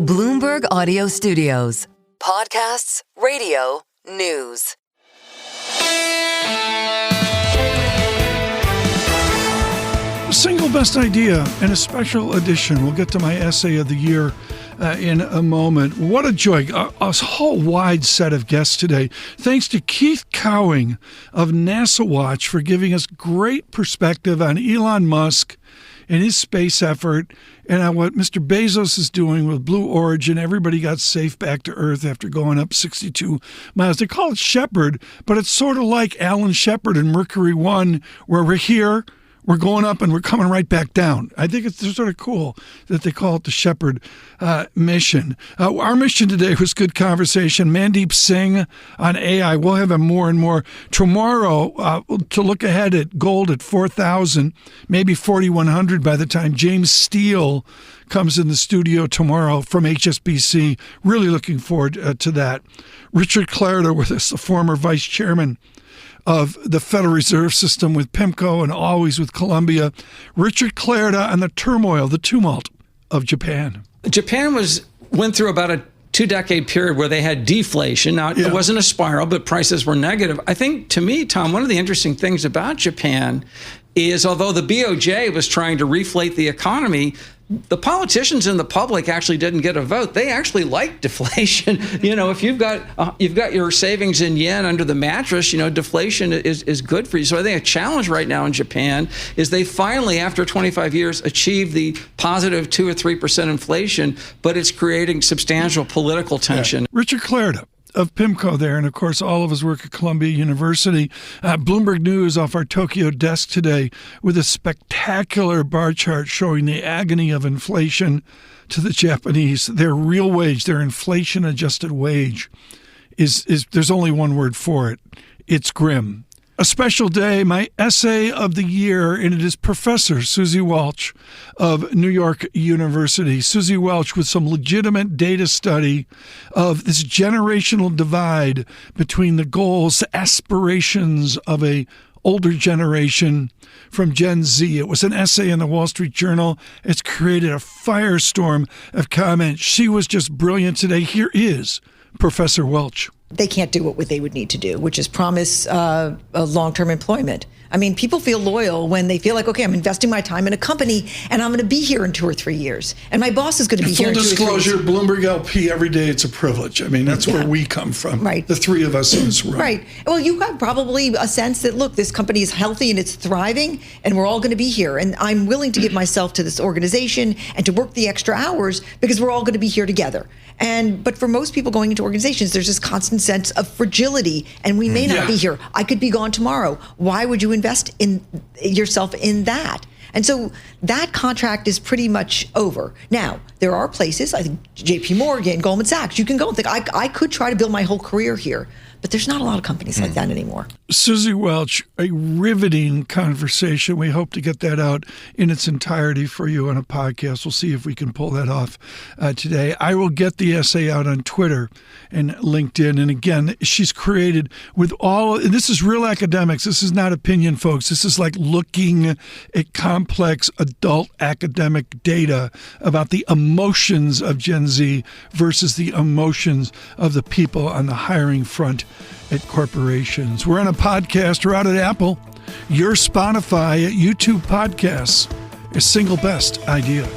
Bloomberg Audio Studios. Podcasts, radio, news. Single best idea and a special edition. We'll get to my essay of the year in a moment. What a joy. A whole wide set of guests today. Thanks to Keith Cowing of NASA Watch for giving us great perspective on Elon Musk and his space effort and on what Mr. Bezos is doing with Blue Origin. Everybody got safe back to Earth after going up 62 miles. They call it Shepard, but it's sort of like Alan Shepard in Mercury 1, where we're here, we're going up, and we're coming right back down. I think it's sort of cool that they call it the Shepard mission. Our mission today was good conversation. Mandeep Singh on AI. We'll have him more and more tomorrow to look ahead at gold at 4,000, maybe 4,100 by the time James Steele comes in the studio tomorrow from HSBC. Really looking forward to that. Richard Clarida with us, the former vice chairman of the Federal Reserve System with PIMCO and always with Columbia. Richard Clarida on the turmoil, the tumult of Japan. Japan went through about a 2-decade period where they had deflation. Now, It wasn't a spiral, but prices were negative. I think, to me, Tom, one of the interesting things about Japan is although the BOJ was trying to reflate the economy, the politicians and the public actually didn't get a vote. They actually like deflation. If you've got your savings in yen under the mattress, deflation is good for you. So I think a challenge right now in Japan is they finally, after 25 years, achieved the positive 2 or 3% inflation, but it's creating substantial political tension. Yeah. Richard Clarida of PIMCO there, and of course all of us work at Columbia University. Bloomberg News off our Tokyo desk today with a spectacular bar chart showing the agony of inflation to the Japanese. Their real wage, their inflation-adjusted wage, is there's only one word for it. It's grim. A special day, my essay of the year, and it is Professor Suzy Welch of New York University. Suzy Welch with some legitimate data study of this generational divide between the goals, the aspirations of a older generation from Gen Z. It was an essay in the Wall Street Journal. It's created a firestorm of comments. She was just brilliant today. Here is Professor Welch. They can't do what they would need to do, which is promise a long-term employment. I mean, people feel loyal when they feel like, okay, I'm investing my time in a company and I'm going to be here in 2 or 3 years. And my boss is going to be here in 2 or 3 years. Full disclosure, Bloomberg LP, every day it's a privilege. I mean, that's where we come from. Right. The three of us in this room. Right. Well, you got probably a sense that, look, this company is healthy and it's thriving and we're all going to be here. And I'm willing to give myself to this organization and to work the extra hours because we're all going to be here together. But for most people going into organizations, there's this constant sense of fragility, and we may not be here. I could be gone tomorrow. Why would you invest in yourself in that? And so that contract is pretty much over. Now, there are places, I think JP Morgan, Goldman Sachs, you can go and think, I could try to build my whole career here. But there's not a lot of companies like that anymore. Suzy Welch, a riveting conversation. We hope to get that out in its entirety for you on a podcast. We'll see if we can pull that off today. I will get the essay out on Twitter and LinkedIn. And again, she's created with this is real academics. This is not opinion, folks. This is like looking at complex adult academic data about the emotions of Gen Z versus the emotions of the people on the hiring front at corporations. We're on a podcast. We're out at Apple, your Spotify, at YouTube Podcasts. A single best idea.